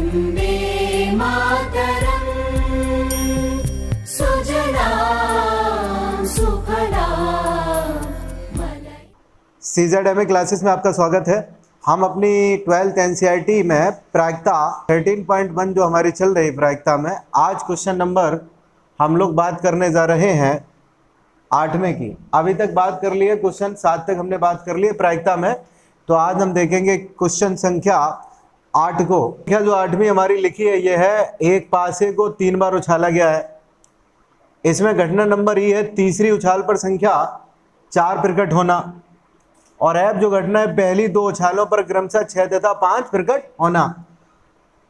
वन्दे मातरम् सुजलां सुफलां CZMA classes में आपका स्वागत है। हम अपनी 12th NCERT में प्रायिकता 13.1 जो हमारी चल रही प्रायिकता में आज क्वेश्चन नंबर हम लोग बात करने जा रहे हैं 8वें की। अभी तक बात कर लिए क्वेश्चन 7 तक हमने बात कर लिए प्रायिकता में, तो आज हम देखेंगे क्वेश्चन संख्या 8 को। क्या जो 8वीं हमारी लिखी है ये है एक पासे को 3 बार उछाला गया है। इसमें घटना नंबर ये है तीसरी उछाल पर संख्या 4 प्रकट होना, और अब जो घटना है पहली 2 उछालों पर क्रमशः 6 तथा 5 प्रकट होना।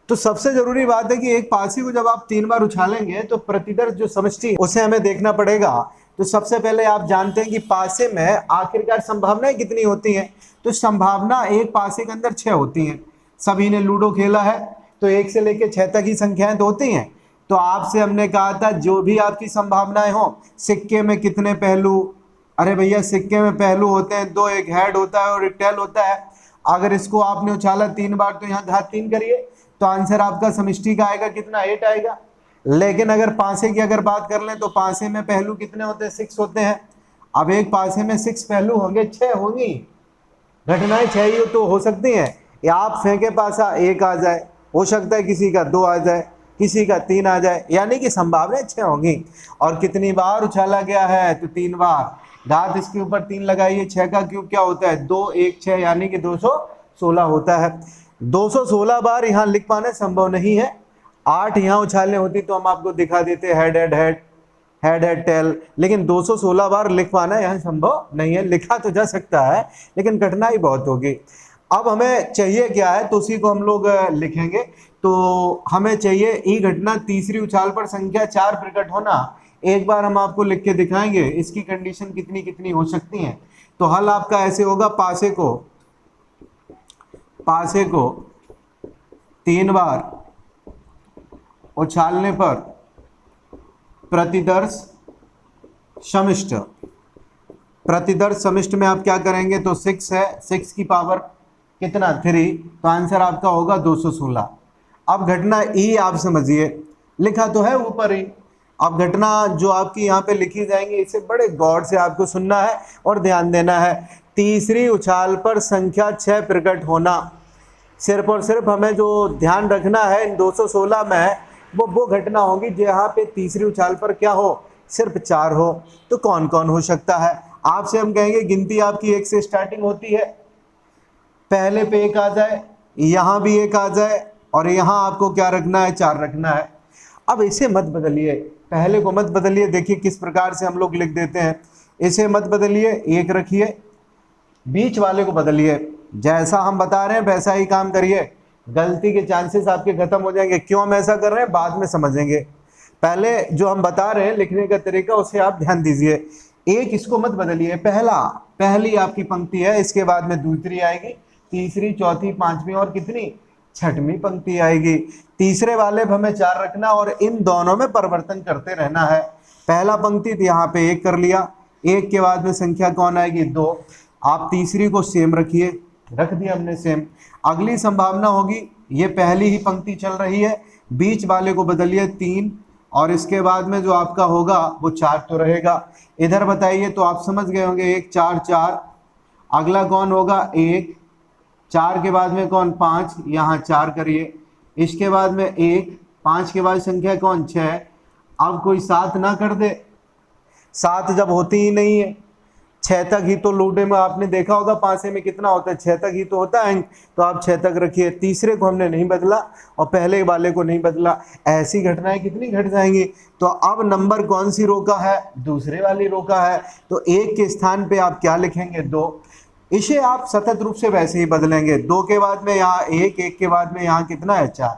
तो सबसे जरूरी बात है कि एक पासे को जब आप 3 बार उछालेंगे तो प्रतिदर्श जो समष्टि उसे हमें देखना पड़ेगा। तो सबसे पहले आप जानते हैं कि पासे में आखिरकार संभावनाएं कितनी होती हैं। तो संभावना एक पासे के अंदर 6 होती हैं। सभी ने लूडो खेला है तो 1 से लेकर 6 तक की संख्याएं तो होती हैं। तो आपसे हमने कहा था जो भी आपकी संभावनाएं हो, सिक्के में कितने पहलू, अरे भैया सिक्के में पहलू होते हैं 2, एक हेड होता है और एक टेल होता है। अगर इसको आपने उछाला 3 बार तो यहाँ घात 3 करिए तो आंसर आपका समष्टि का आएगा कितना, 8 आएगा। लेकिन अगर पासे की अगर बात कर लें तो पासे में पहलू कितने होते हैं, 6 होते हैं। अब एक पासे में 6 पहलू होंगे, 6 होंगी घटनाएं, 6 ही तो हो सकती हैं। या आप फेंके पासा 1 आ जाए, हो सकता है किसी का 2 आ जाए, किसी का 3 आ जाए, यानी कि संभावनाएं 6 होंगी। और कितनी बार उछाला गया है तो 3 बार। घात इसके ऊपर 3 लगाइए, 6 का क्यूब क्या होता है 2, 1, 6 यानी कि 216 होता है। 216 बार यहाँ लिख पाना संभव नहीं है। 8 यहाँ उछालने होती तो हम आपको दिखा देते head head head head head tail, लेकिन 216 बार लिख पाना यहाँ संभव नहीं है। लिखा तो जा सकता है लेकिन कठिनाई बहुत होगी। अब हमें चाहिए क्या है तो उसी को हम लोग लिखेंगे। तो हमें चाहिए ई घटना तीसरी उछाल पर संख्या 4 प्रकट होना। एक बार हम आपको लिख के दिखाएंगे इसकी कंडीशन कितनी कितनी हो सकती हैं। तो हल आपका ऐसे होगा, पासे को 3 बार उछालने पर प्रतिदर्श समिष्ट। प्रतिदर्श समिष्ट में आप क्या करेंगे तो 6 है, 6 की पावर कितना 3, तो आंसर आपका होगा 216। अब घटना ई आप समझिए, लिखा तो है ऊपर ही। अब घटना जो आपकी यहाँ पे लिखी जाएंगी इसे बड़े गौर से आपको सुनना है और ध्यान देना है। तीसरी उछाल पर संख्या 6 प्रकट होना, सिर्फ और सिर्फ हमें जो ध्यान रखना है इन 216 में वो घटना होगी जहाँ पे तीसरी उछाल पर क्या हो, सिर्फ 4 हो। तो कौन कौन हो सकता है आपसे हम कहेंगे, गिनती आपकी 1 से स्टार्टिंग होती है। पहले पे 1 आ जाए, यहाँ भी 1 आ जाए, और यहाँ आपको क्या रखना है 4 रखना है। अब इसे मत बदलिए, पहले को मत बदलिए। देखिए किस प्रकार से हम लोग लिख देते हैं, इसे मत बदलिए, 1 रखिए। बीच वाले को बदलिए, जैसा हम बता रहे हैं वैसा ही काम करिए। गलती के चांसेस आपके खत्म हो जाएंगे। क्यों हम ऐसा कर रहे हैं बाद में समझेंगे, पहले जो हम बता रहे हैं लिखने का तरीका उसे आप ध्यान दीजिए। 1 इसको मत बदलिए, पहली आपकी पंक्ति है, इसके बाद में दूसरी आएगी, तीसरी, चौथी, 5वीं और कितनी 6वीं पंक्ति आएगी। तीसरे वाले हमें 4 रखना और इन दोनों में परिवर्तन करते रहना है। पहला पंक्ति तो यहाँ पे 1 कर लिया, 1 के बाद में संख्या कौन आएगी 2। आप तीसरी को सेम रखिए, रख दिया हमने सेम। अगली संभावना होगी ये पहली ही पंक्ति चल रही है, बीच वाले को बदलिए 3, और इसके बाद में जो आपका होगा वो 4 तो रहेगा। इधर बताइए तो आप समझ गए होंगे 1 4 4। अगला कौन होगा 1, 4 के बाद में कौन 5, यहाँ 4 करिए। इसके बाद में 1, 5 के बाद संख्या कौन 6। अब कोई 7 ना कर दे, 7 जब होती ही नहीं है, 6 तक ही तो लूडो में आपने देखा होगा पासे में कितना होता है, 6 तक ही तो होता है, तो आप 6 तक रखिए। तीसरे को हमने नहीं बदला और पहले वाले को नहीं बदला। ऐसी घटनाएं कितनी घट जाएंगी। तो अब नंबर कौन सी रो का है, दूसरे वाली रो का है, तो 1 के स्थान पे आप क्या लिखेंगे 2। इसे आप सतत रूप से वैसे ही बदलेंगे, 2 के बाद में यहाँ 1, 1 के बाद में यहाँ कितना है 4।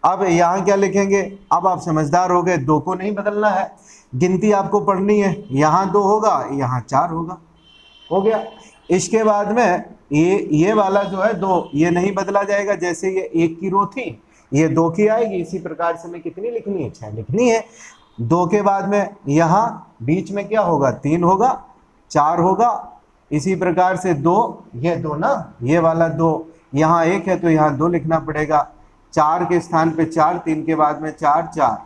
अब यहाँ क्या लिखेंगे, अब आप समझदार हो गए, 2 को नहीं बदलना है, गिनती आपको पढ़नी है। यहाँ 2 होगा, यहाँ 4 होगा, हो गया। इसके बाद में ये वाला जो है 2, ये नहीं बदला जाएगा। जैसे ये 1 की रो थी, ये 2 की आएगी। इसी प्रकार से हमें कितनी लिखनी है 6 लिखनी है। 2 के बाद में यहाँ बीच में क्या होगा 3 होगा, 4 होगा। इसी प्रकार से 2, ये 2 ना, ये वाला 2, यहाँ 1 है तो यहाँ 2 लिखना पड़ेगा। 4 के स्थान पे 4, 3 के बाद में 4, 4,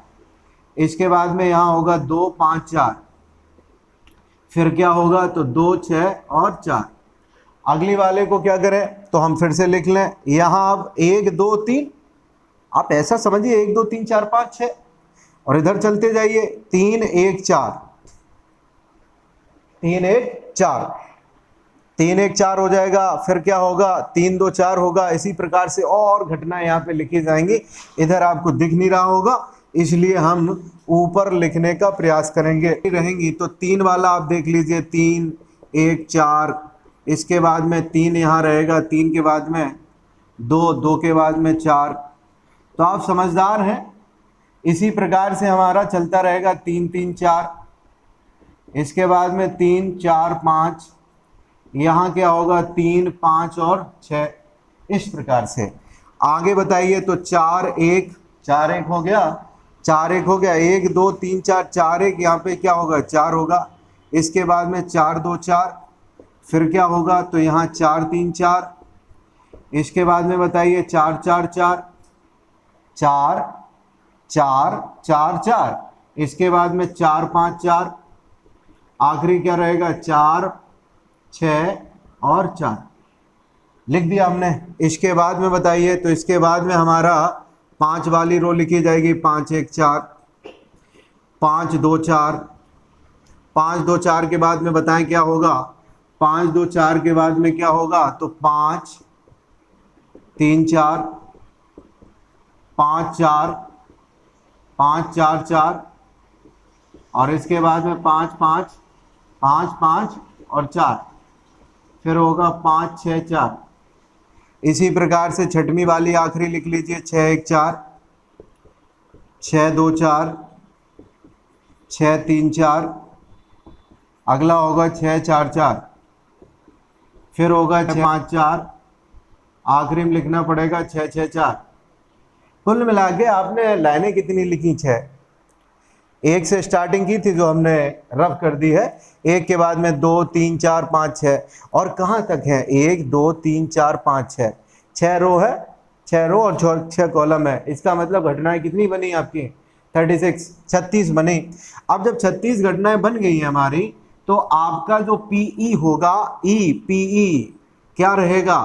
इसके बाद में यहाँ होगा 2, 5, 4, फिर क्या होगा तो 2, 6 और 4। अगली वाले को क्या करें तो हम फिर से लिख लें यहाँ अब 1, 2, 3, आप ऐसा समझिए 1, 2, 3, 4, 5, 6 और इधर चलते जाइए 3, 1, 4, 3, 1, 4, 3, 1, 4 हो जाएगा। फिर क्या होगा 3, 2, 4 होगा। इसी प्रकार से और घटना यहाँ पे लिखी जाएंगी। इधर आपको दिख नहीं रहा होगा इसलिए हम ऊपर लिखने का प्रयास करेंगे रहेंगी। तो 3 वाला आप देख लीजिए 3, 1, 4, इसके बाद में 3 यहाँ रहेगा, 3 के बाद में 2, 2 के बाद में 4। तो आप समझदार हैं। इसी प्रकार से हमारा चलता रहेगा 3, 3, 4, इसके बाद में 3, 4, 5, यहाँ क्या होगा 3, 5 और 6। इस प्रकार से आगे बताइए तो 4, 1, 4, 1 हो गया, 4, 1 हो गया, 1, 2, 3, 4, 4, 1 यहाँ पे क्या होगा 4 होगा। इसके बाद में 4, 2, 4, फिर क्या होगा तो यहाँ 4, 3, 4, इसके बाद में बताइए 4, 4, 4, 4, 4, 4, 4, इसके बाद में 4, 5, 4, आखिरी क्या रहेगा 4, 6 और 4 लिख दिया हमने। इसके बाद में बताइए तो इसके बाद में हमारा 5 वाली रो लिखी जाएगी 5, 1, 4, 5, 2, 4, 5, 2, 4 के बाद में बताएं क्या होगा 5, 2, 4 के बाद में क्या होगा तो 5, 3, 4, 5, 4, 5, 4, 4 और इसके बाद में 5, 5, 5, 5 और 4, फिर होगा 5, 6, 4। इसी प्रकार से छठवीं वाली आखिरी लिख लीजिए 6, 1, 4, 6, 2, 4, 6, 3, 4, अगला होगा 6, 4, 4, फिर होगा 6, 5, 4, आखिरी में लिखना पड़ेगा 6, 6, 4। कुल मिला के आपने लाइनें कितनी लिखी 6। 1 से स्टार्टिंग की थी जो हमने रफ कर दी है, 1 के बाद में 2, 3, 4, 5, 6 और कहाँ तक है 1, 2, 3, 4, 5, 6, 6 रो है, 6 रो और 6 कॉलम है। इसका मतलब घटनाएं कितनी बनी आपकी 36, 36 बनी। अब जब 36 घटनाएं बन गई हैं हमारी तो आपका जो पीई होगा पीई क्या रहेगा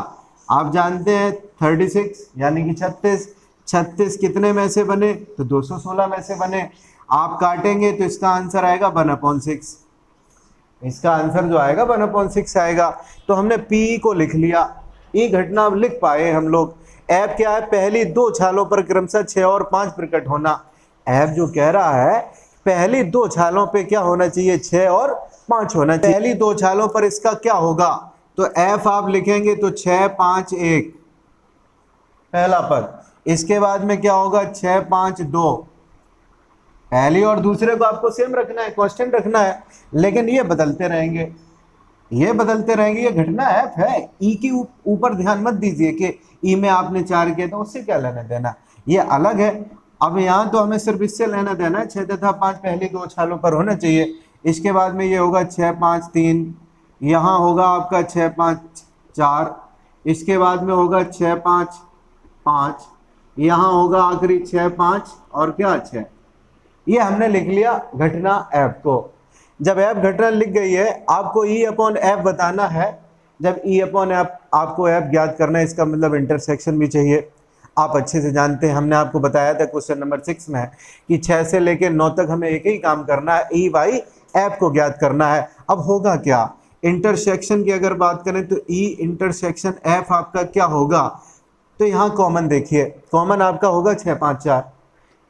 आप जानते हैं 36 यानी कि 36, 36 कितने में से बने तो 216 में से बने। आप काटेंगे तो इसका आंसर आएगा 1/6। इसका आंसर जो आएगा 1/6 आएगा। तो हमने पी को लिख लिया, ये घटना लिख पाए हम लोग। ऐप क्या है पहली 2 छालों पर क्रमशः 6 और 5 प्रकट होना। ऐप जो कह रहा है पहली 2 छालों पे क्या होना चाहिए 6 और 5 होना चाहिए। पहली 2 छालों पर इसका क्या होगा तो एफ आप लिखेंगे तो 6, 5, 1 पहला पद। इसके बाद में क्या होगा 6, 5, 2। पहली और दूसरे को आपको सेम रखना है, कांस्टेंट रखना है, लेकिन ये बदलते रहेंगे, ये बदलते रहेंगे। ये घटना ऐप है, ई के ऊपर ध्यान मत दीजिए कि ई में आपने 4 किया था उससे क्या लेना देना, ये अलग है। अब यहाँ तो हमें सिर्फ इससे लेना देना है 6 तथा 5 पहली 2 छालों पर होना चाहिए। इसके बाद में ये होगा 6, 5, 3, यहाँ होगा आपका 6, 5, 4, इसके बाद में होगा 6, 5, 5, यहाँ होगा आखिरी 6, 5 और क्या 6। ये हमने लिख लिया घटना ऐप को। जब ऐप घटना लिख गई है आपको ई अपॉन ऐप बताना है। जब ई अपॉन ऐप आपको ऐप ज्ञात करना है इसका मतलब इंटरसेक्शन भी चाहिए। आप अच्छे से जानते हैं, हमने आपको बताया था क्वेश्चन नंबर 6 में कि 6 से लेकर 9 तक हमें एक ही काम करना है, ई बाई ऐप को ज्ञात करना है। अब होगा क्या इंटरसेक्शन की अगर बात करें तो ई इंटरसेक्शन ऐप आपका क्या होगा तो यहाँ कॉमन देखिए, कॉमन आपका होगा 6, 5, 4।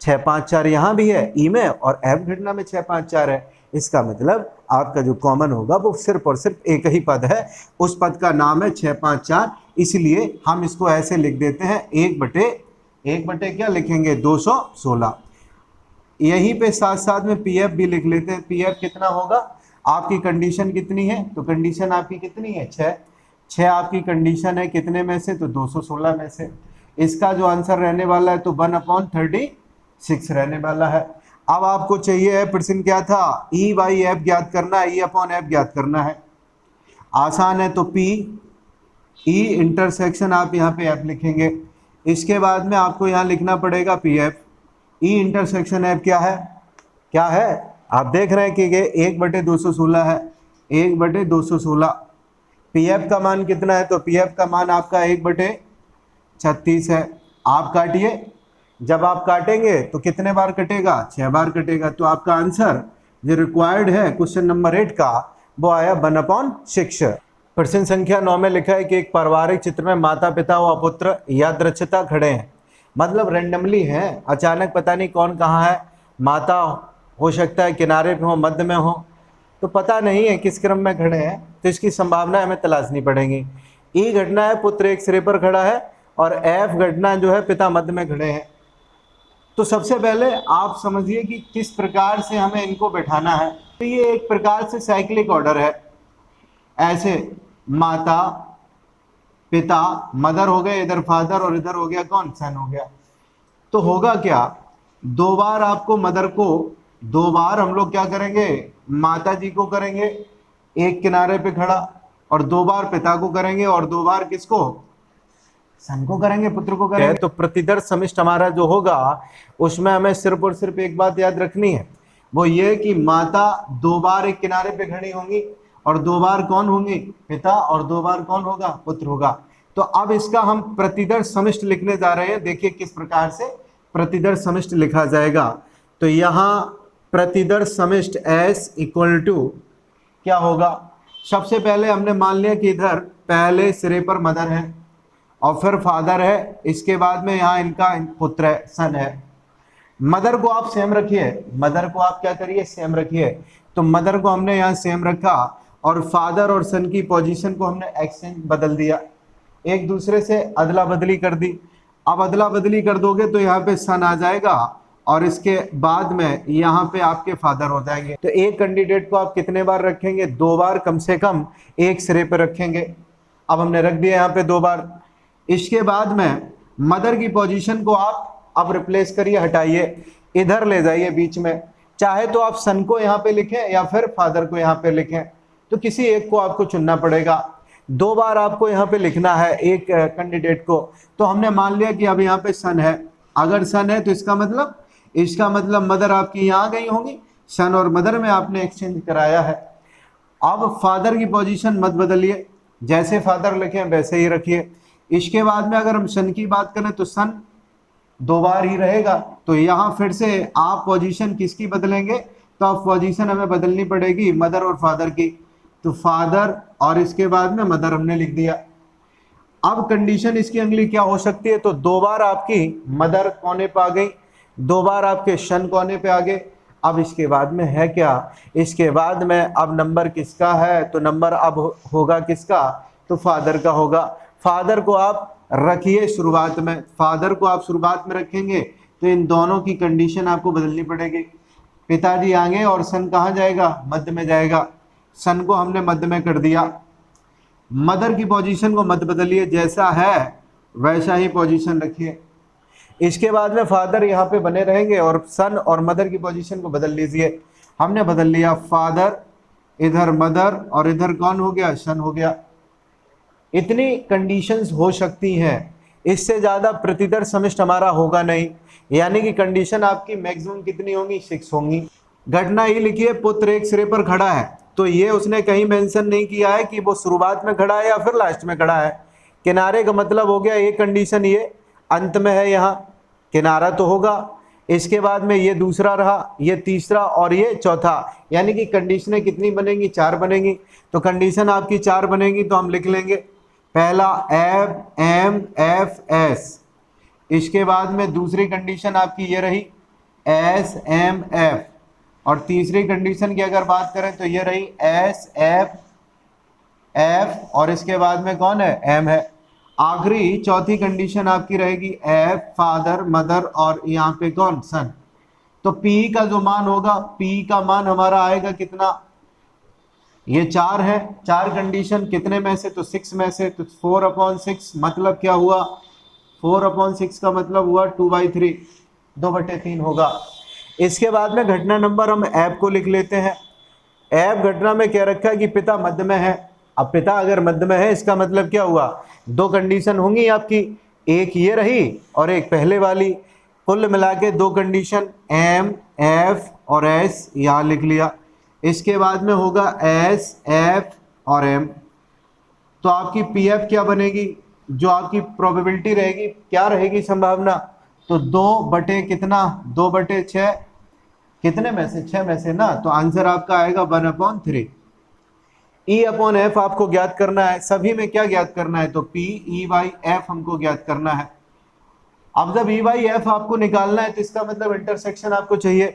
6, 5, 4 यहाँ भी है ई में और ऐप घटना में 6, 5, 4 है। इसका मतलब आपका जो कॉमन होगा वो सिर्फ और सिर्फ एक ही पद है, उस पद का नाम है 6, 5, 4। इसलिए हम इसको ऐसे लिख देते हैं 1 बटे क्या लिखेंगे 216। यहीं पे साथ साथ में पी एफ भी लिख लेते हैं। पी एफ कितना होगा, आपकी कंडीशन कितनी है तो कंडीशन आपकी कितनी है 6 आपकी कंडीशन है कितने में से तो 216 में से। इसका जो आंसर रहने वाला है तो 1/36 रहने वाला है। अब आपको चाहिए प्रश्न क्या था ई बाई एफ ज्ञात करना है, ई अपॉन एफ ज्ञात करना है। आसान है तो पी ई इंटरसेक्शन आप यहाँ पे एफ लिखेंगे। इसके बाद में आपको यहाँ लिखना पड़ेगा P F. E intersection F क्या है, क्या है, आप देख रहे हैं कि ये 1/216 है, 1/216। पी एफ का मान कितना है, तो पी एफ का मान आपका 1/36 है। आप काटिए, जब आप काटेंगे तो कितने बार कटेगा, 6 बार कटेगा। तो आपका आंसर जो रिक्वायर्ड है क्वेश्चन नंबर 8 का वो आया 1/6। प्रश्न संख्या 9 में लिखा है कि एक पारिवारिक चित्र में माता पिता व पुत्र यादृच्छता खड़े हैं, मतलब रेंडमली हैं, अचानक पता नहीं कौन कहाँ है। माता हो सकता है किनारे पे हो, मध्य में हो, तो पता नहीं है किस क्रम में खड़े हैं, तो इसकी संभावना हमें तलाशनी पड़ेगी। ई घटना है पुत्र एक सिरे पर खड़ा है, और एफ घटना जो है पिता मध्य में खड़े हैं। तो सबसे पहले आप समझिए कि किस प्रकार से हमें इनको बैठाना है। तो ये एक प्रकार से साइक्लिक ऑर्डर है, ऐसे माता पिता, मदर हो गए, इधर फादर, और इधर हो गया कौन, सन हो गया। तो होगा क्या, 2 बार आपको मदर को, 2 बार हम लोग क्या करेंगे, माता जी को करेंगे एक किनारे पे खड़ा, और 2 बार पिता को करेंगे, और 2 बार किसको, सन को करेंगे, पुत्र को करेंगे। तो प्रतिदर्श समिष्ट हमारा जो होगा उसमें हमें सिर्फ और सिर्फ एक बात याद रखनी है, वो ये कि माता 2 बार एक किनारे पे खड़ी होंगी, और 2 बार कौन होंगे, पिता, और 2 बार कौन होगा, पुत्र होगा। तो अब इसका हम प्रतिदर्श समिष्ट लिखने जा रहे हैं। देखिए किस प्रकार से प्रतिदर्श समिष्ट लिखा जाएगा। तो यहाँ प्रतिदर्श समिष्ट एस इक्वल टू क्या होगा, सबसे पहले हमने मान लिया कि इधर पहले सिरे पर मदर है और फिर फादर है, इसके बाद में यहाँ इनका पुत्र है, सन है। मदर को आप सेम रखिए, मदर को आप क्या करिए, सेम रखिए। तो मदर को हमने यहाँ सेम रखा, और फादर और सन की पोजीशन को हमने एक्सचेंज बदल दिया, एक दूसरे से अदला बदली कर दी। अब अदला बदली कर दोगे तो यहाँ पे सन आ जाएगा, और इसके बाद में यहाँ पे आपके फादर हो जाएंगे। तो एक कैंडिडेट को आप कितने बार रखेंगे, 2 बार कम से कम एक सिरे पर रखेंगे। अब हमने रख दिया यहाँ पे 2 बार। इसके बाद में मदर की पोजीशन को आप अब रिप्लेस करिए, हटाइए, इधर ले जाइए बीच में। चाहे तो आप सन को यहाँ पे लिखें या फिर फादर को यहाँ पे लिखें, तो किसी एक को आपको चुनना पड़ेगा। 2 बार आपको यहाँ पे लिखना है एक कैंडिडेट को। तो हमने मान लिया कि अब यहाँ पे सन है, अगर सन है तो इसका मतलब मदर आपकी यहाँ गई होंगी, सन और मदर में आपने एक्सचेंज कराया है। अब फादर की पोजीशन मत बदलिए, जैसे फादर लिखे वैसे ही रखिए। इसके बाद में अगर हम सन की बात करें तो सन 2 बार ही रहेगा। तो यहाँ फिर से आप पोजीशन किसकी बदलेंगे, तो आप पोजीशन हमें बदलनी पड़ेगी मदर और फादर की। तो फादर और इसके बाद में मदर हमने लिख दिया। अब कंडीशन इसकी अगली क्या हो सकती है, तो 2 बार आपकी मदर कोने पे आ गई, 2 बार आपके सन कोने पे आ गए। अब इसके बाद में है क्या, इसके बाद में अब नंबर किसका है, तो नंबर अब होगा किसका, तो फादर का होगा। फादर को आप रखिए शुरुआत में, फादर को आप शुरुआत में रखेंगे तो इन दोनों की कंडीशन आपको बदलनी पड़ेगी। पिताजी आगे और सन कहाँ जाएगा, मध्य में जाएगा। सन को हमने मध्य में कर दिया। मदर की पोजीशन को मत बदलिए, जैसा है वैसा ही पोजीशन रखिए। इसके बाद में फादर यहाँ पे बने रहेंगे और सन और मदर की पोजीशन को बदल लीजिए। हमने बदल लिया, फादर इधर मदर और इधर कौन हो गया, सन हो गया। इतनी कंडीशंस हो सकती हैं, इससे ज़्यादा प्रतिदर्श समिष्ट हमारा होगा नहीं। यानी कि कंडीशन आपकी मैक्सिमम कितनी होंगी, 6 होंगी। घटना ये लिखिए, पुत्र एक सिरे पर खड़ा है, तो ये उसने कहीं मेंशन नहीं किया है कि वो शुरुआत में खड़ा है या फिर लास्ट में खड़ा है। किनारे का मतलब हो गया एक कंडीशन, ये अंत में है, यहाँ किनारा तो होगा। इसके बाद में ये दूसरा रहा, ये तीसरा और ये चौथा। यानी कि कंडीशनें कितनी बनेंगी, 4 बनेंगी। तो कंडीशन आपकी 4 बनेगी, तो हम लिख लेंगे पहला एफ एम एफ एस। इसके बाद में दूसरी कंडीशन आपकी ये रही एस एम एफ, और तीसरी कंडीशन की अगर बात करें तो ये रही एस एफ एफ, और इसके बाद में कौन है, एम है। आखिरी चौथी कंडीशन आपकी रहेगी एफ फादर मदर और यहाँ पे कौन, सन। तो पी का जो मान होगा, पी का मान हमारा आएगा कितना, ये 4 है। 4 कंडीशन कितने में से, तो 6 में से। तो 4/6 मतलब क्या हुआ, 4/6 का मतलब हुआ 2/3, 2/3 होगा। इसके बाद में घटना नंबर हम ऐप को लिख लेते हैं। ऐप घटना में क्या रखा है कि पिता मध्य में है। अब पिता अगर मध्य में है इसका मतलब क्या हुआ, 2 कंडीशन होंगी आपकी, एक ये रही और एक पहले वाली, कुल मिला के दो कंडीशन एम एफ और एस यहाँ लिख लिया। इसके बाद में होगा एस एफ और एम। तो आपकी पी एफ क्या बनेगी, जो आपकी प्रोबेबिलिटी रहेगी, क्या रहेगी संभावना, तो 2 कितना 2/6, कितने में से 6 में से ना, तो आंसर आपका आएगा 1/3। ई अपॉन एफ आपको ज्ञात करना है, सभी में क्या ज्ञात करना है, तो पी ई वाई एफ हमको ज्ञात करना है। अब जब ई वाई एफ आपको निकालना है तो इसका मतलब इंटरसेक्शन आपको चाहिए,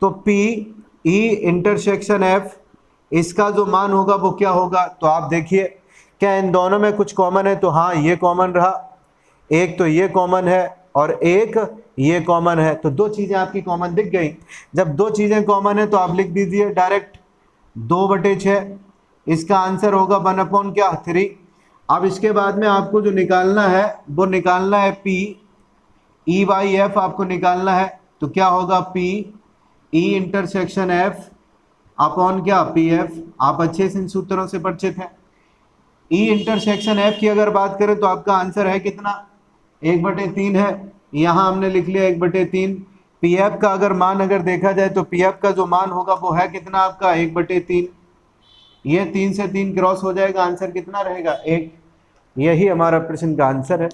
तो पी ई इंटरसेक्शन एफ, इसका जो मान होगा वो क्या होगा, तो आप देखिए क्या इन दोनों में कुछ कॉमन है, तो हाँ ये कॉमन रहा, एक तो ये कॉमन है और एक ये कॉमन है, तो दो चीजें आपकी कॉमन दिख गई। जब दो चीजें कॉमन है तो आप लिख दीजिए डायरेक्ट 2/6, इसका आंसर होगा 1/3। अब इसके बाद में आपको जो निकालना है वो निकालना है पी ई वाई एफ आपको निकालना है, तो क्या होगा P E intersection F upon क्या पी एफ। आप अच्छे से इन सूत्रों से परिचित हैं। ई इंटरसेक्शन एफ की अगर बात करें तो आपका आंसर है कितना, 1/3 है, यहाँ हमने लिख लिया 1/3। पी एफ का अगर मान अगर देखा जाए तो पी एफ का जो मान होगा वो है कितना आपका 1/3, ये 3 से 3 क्रॉस हो जाएगा, आंसर कितना रहेगा 1। यही हमारा प्रश्न का आंसर है।